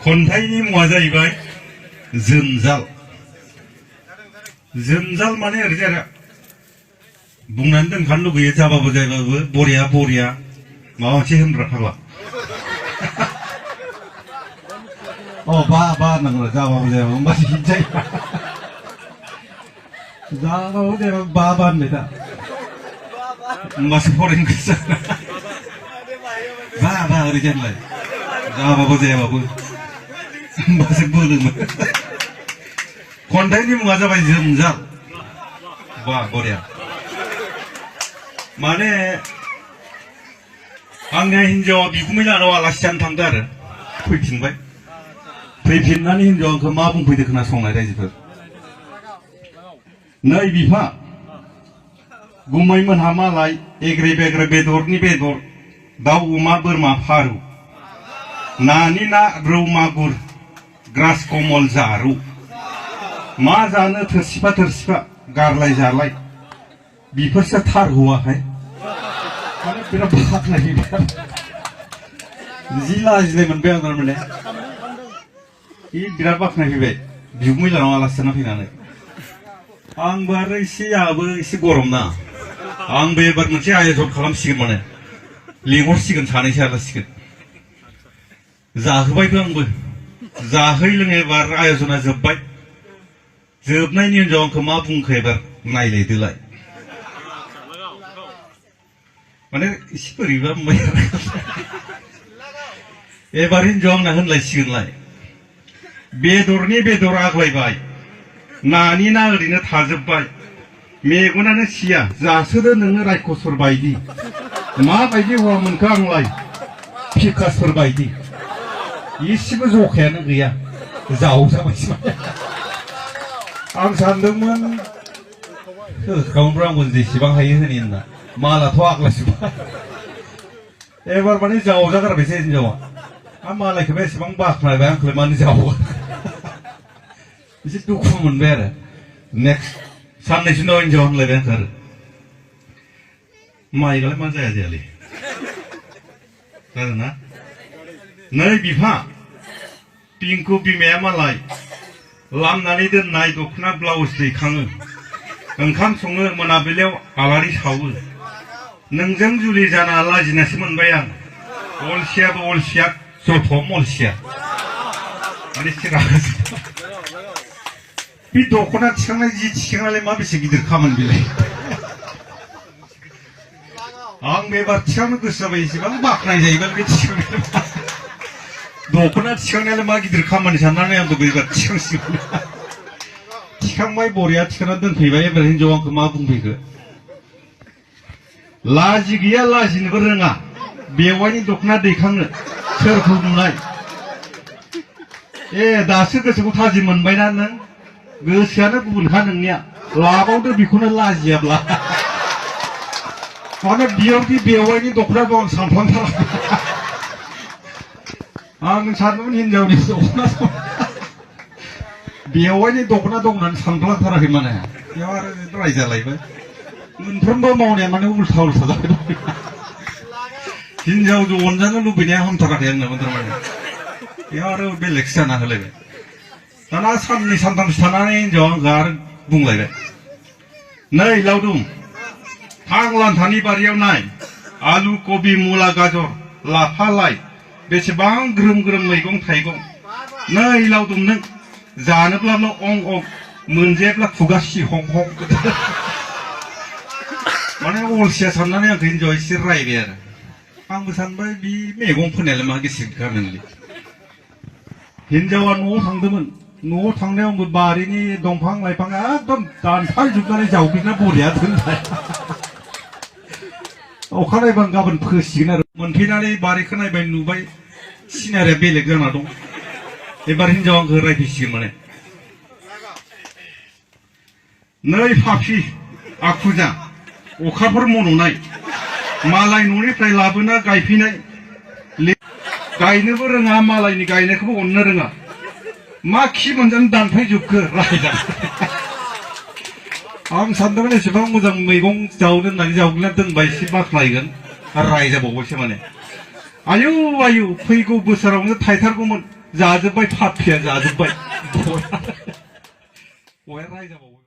खन्थाइनि मुङा जाहैबाय जोंजाल। जोंजाल माने ओरैजाय आरो बुंनानै दोनखानो लुगैयो जाबाबो जायाबाबो बरिया बरिया माबा मोनसे होनग्रा फाग्ला। अ बा बा होननांगौ जाबाबो जायाबाबो होमबासो हिट जायो। जाबाबो जायाबाबो बा बा होनबाय दा होमबासो फरायनो गोसो बा बा ओरैजाय होनलाय जाबाबो जायाबाबो होमबासो बोलोमोन। खन्थाइनि मुङा जाबाय जोंजाल। बा बरिया माने आंनि हिन्जावा बिगुमै लानाव आलासि जानो थांदो आरो फैफिनबाय। फैफिननानै हिन्जावा आंखौ मा बुंफैदो खोनासंनाय रायजोफोर। नै बिफा गुमैमोनहा मालाय एग्रे बेग्रे बेदरनि बेदर दाउ अमा बोरमा फारौ नानि ना रौ मागुर ग्रास कमल जारौ मा जानो थोरसिफा थोरसिफा गारलाय जालाय बेफोरसो थार हौवाखाय माने बिराद बाख्नायो जि लाजिनाय मोनबाय आं थारमाने बिराद बाख्नायफैबाय बिगुमै लानाव आलासि जाना फैनानै। आंबो आरो एसे आंहाबो एसे गरम ना आंबो एबार मोनसे आयोजन खालामसिगोन माने लिंहरसिगोन सानैसो आलासिगोन जाहोबायबो आंबो जाहै लोङै एबार आयोजना जोब्बाय। जोबनायनि हिन्जाव आंखौ मा बुंखो एबार नायलायदोलाय माने एसे बोरैबा मोनबाय। एबार हिन्जाव आंना होनलायसिगोनलाय बेदरनि बेदर आग्लायबाय नानि ना ओरैनो थाजोब्बाय मेगनानो सिया जासोदो नोङो रायखसर बायदि माबायदि हौवा मोनखो आंलाय फिकासफोर बायदि एसेबो जखायानो गैया जावजाबायसो। आं सानदोंमोन होखांब्रा आंबो जेसेबां हायो होनि होनना मालाथ' आग्लायजोब्बाय। एबार माने जावजागारबायसो हिन्जावा मालायखौबो एसेबां बाख्नायबाय आंखौलाय मानो जावो एसे दुखु मोनबाय आरो। नेक्स्ट साननैसो उनाव हिन्जावा होनलायबाय आंखौ आरो माइकआलाय मा जाया जायालै जादोंना। नै बिफा पिंकु बिमाया मालाय लामनानै दोननाय दख'ना ब्लाउस दैखाङो ओंखाम सङो मोनाबिलियाव आलारि सावो नोंजों जुलि जाना लाजिनासो मोनबाय आं अलसियाबो अलसिया जथ' अलसिया माने बे दख'ना थिखांनाय जि थिखांनायलाय मा बेसे गिदिर खामानि बेलाय। आं एबार थिखांनो गोसो जाबाय एसेबां बाख्नाय जायोबा बे थिखांनाय दख'ना थिखांनायालाय मा गिदिर खामानि साननानै आंबो एबार थिखांसिगोन। थिखांबाय बरिया थिखांना दोनफैबाय। एबार हिन्जाव आंखौ मा बुंफैखो लाजि गैया लाजिनोबो रोङा बेवाइनि दख'ना दैखांनो सोरखौ नुनाय। ए दासो गोसोखौ थाजिम मोनबायना नों गोसोआनो गुबुनखा नोंनिया लाबावदो बेखौनो लाजियाब्ला माने बियावदि बेवाइनि दख'ना दं सानफ्लांथारा। आं सानदोंमोन हिन्जावनि दख'ना दं बेवाइनि दख'ना दं होननानै सानफ्लांथाराखै माने बेयाव आरो रायजालायबाय मोनफ्रोमबो मावनाया माने उल्था उल्था जाबाय दं। हिन्जावजों अनजानो लुबैनाया हामथाराखै आंनाबो थारमाने बेयाव आरो बेलेगसो जाना होलायबाय। दाना साननै सानथामसो थानानै हिन्जावा आंखौ आरो बुंलायबाय नै लावदुम थां लान्थानि बारियाव नाय आलु कबि मुला गाजर लाफा लाइ बेसेबां ग्रोम ग्रोम मैगं थाइगं नै लावदुम नों जानोब्लाल' अंग अंग मोनजायाब्ला खुगा सिहं हं माने अलसिया साननानै आंखौ हिन्जावा एसे रायबाय आरो आंबो सानबाय बे मैगं फोनायालाय मा गोसो गारनोलै। हिन्जावा न'आव थांदोंमोन न'आव थांनायाव आंबो बारिनि दंफां लाइफां एकदम दानफायजोबनानै जावग्लिना बरिया दोनबाय। अखानायबा गाबोन फोसिगोन आरो मोनफैनानै बारिखौ नायबाय नुबाय सिनारिया बेलेग जाना दं। एबार हिन्जावा आंखौ रायफैसिगोन माने नै फाफि आखुजा अखाफोर मन'नाय मालाय न'निफ्राय लाबोना गायफैनाय गायनोबो रोङा मालायनि गायनायखौबो अननो रोङा मा खि मोनजानो दानफायजोबखो रायजा। आं सानदोंमोन एसेबां मोजां मैगं जावनो होननानै जावग्लिना दोनबाय एसे बाख्नायगोन आरो रायजाबावबायसो माने आयौ आयौ फैगौ बोसोरावनो थायथारगौमोन जाजोब्बाय पापिया जाजोब्बाय बया रायजाबावो